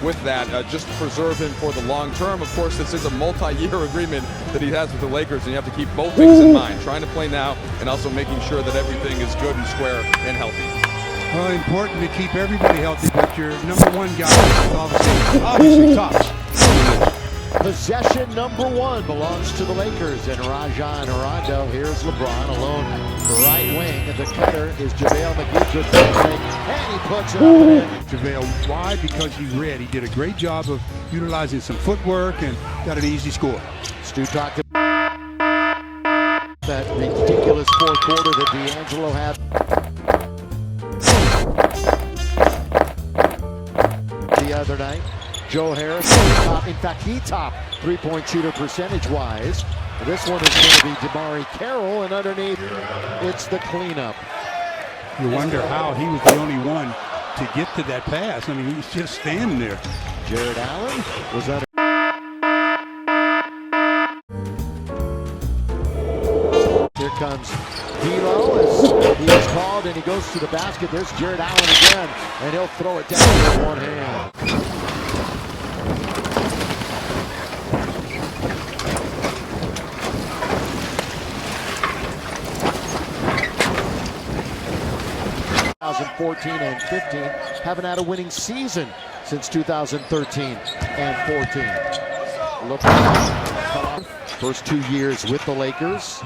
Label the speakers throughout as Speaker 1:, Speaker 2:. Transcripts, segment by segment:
Speaker 1: with that, just to preserve him for the long term. Of course, this is a multi-year agreement that he has with the Lakers, and you have to keep both things in mind, trying to play now and also making sure that everything is good and square and healthy.
Speaker 2: Well, important to keep everybody healthy, but your number one guy is obviously tops.
Speaker 3: Possession number one belongs to the Lakers and Rajon Rondo. Here's LeBron alone, right wing, and the cutter is JaVale McGee. Good fake, and he puts it up and in.
Speaker 2: JaVale, why? Because he read. He did a great job of utilizing some footwork and got an easy score.
Speaker 3: Stu talked about that ridiculous fourth quarter that D'Angelo had. The other night. Joe Harris, in fact, he topped three-point shooter percentage-wise. This one is going to be Damari Carroll, and underneath, it's the cleanup.
Speaker 2: You wonder how he was the only one to get to that pass. I mean, he was just standing there.
Speaker 3: Jared Allen was under. Here comes D'Lo as he is called, and he goes to the basket. There's Jared Allen again, and he'll throw it down with one hand. And 15 haven't had a winning season since 2013 and 14. LeBron, first 2 years with the Lakers.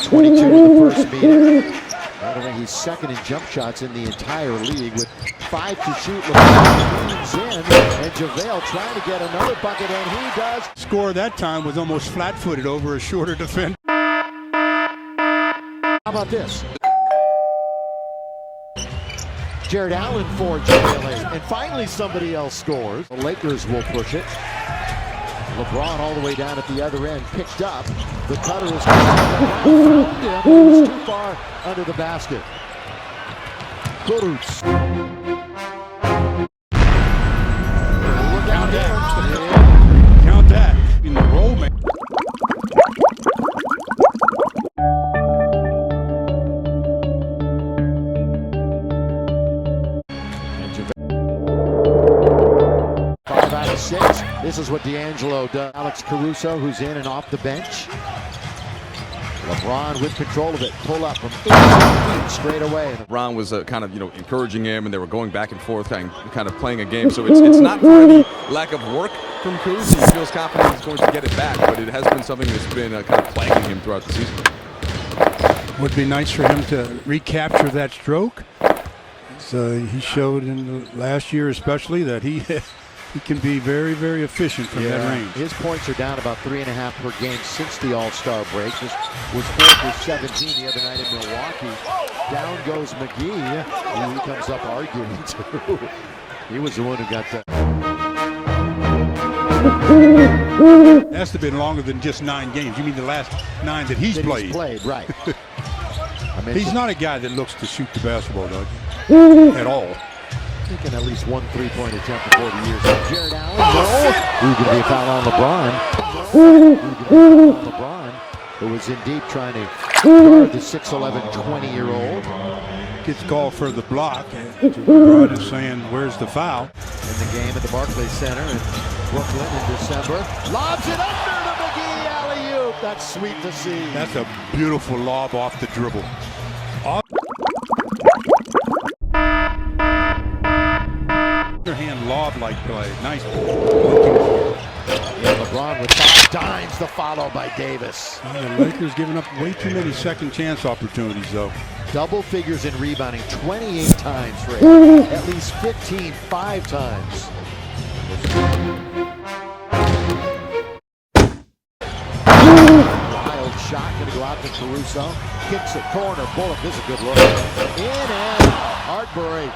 Speaker 3: 22 in the first meeting. By the way, he's second in jump shots in the entire league with 5 to shoot. LeBron leans in, and JaVale trying to get another bucket, and he does.
Speaker 2: Score that time was almost flat-footed over a shorter defender.
Speaker 3: How about this? Jared Allen for JaVale, and finally somebody else scores. The Lakers will push it. LeBron all the way down at the other end, picked up. The cutter is found him. He was too far under the basket. Kurucs.
Speaker 2: Count that. Count that. In the roll, man.
Speaker 3: This is what D'Angelo does. Alex Caruso, who's in and off the bench. LeBron with control of it. Pull up from 18 feet straight away.
Speaker 1: LeBron was kind of, encouraging him, and they were going back and forth, kind of playing a game. So it's not for any lack of work from Caruso. He feels confident he's going to get it back, but it has been something that's been kind of plaguing him throughout the season.
Speaker 2: Would be nice for him to recapture that stroke. So he showed in the last year especially that he can be very, very efficient from that range.
Speaker 3: His points are down about 3.5 per game since the All-Star break. This was 4 for 17 the other night in Milwaukee. Down goes McGee, who he comes up arguing too. He was the one who got that.
Speaker 2: It has to have been longer than just 9 games. You mean the last 9 that he's played?
Speaker 3: He's played, right.
Speaker 2: He's not a guy that looks to shoot the basketball, though, at all.
Speaker 3: Taking at least 1 3-point attempt in 40 years. Jared Allen, no. Going to be a foul on LeBron. LeBron, who was indeed trying to guard the 6'11", 20-year-old.
Speaker 2: Gets called for the block. LeBron is saying, where's the foul?
Speaker 3: In the game at the Barclays Center in Brooklyn in December. Lobs it under to McGee, alley-oop. That's sweet to see.
Speaker 2: That's a beautiful lob off the dribble. Underhand lob-like play. Nice.
Speaker 3: Yeah, LeBron with 5 dimes to follow by Davis.
Speaker 2: The Lakers giving up way too many second chance opportunities, though.
Speaker 3: Double figures in rebounding, 28 times, Ray. At least 15, 5 times. Wild shot, gonna go out to Caruso. Kicks it, corner, bullet. This is a good look. In and out. Heartbreak.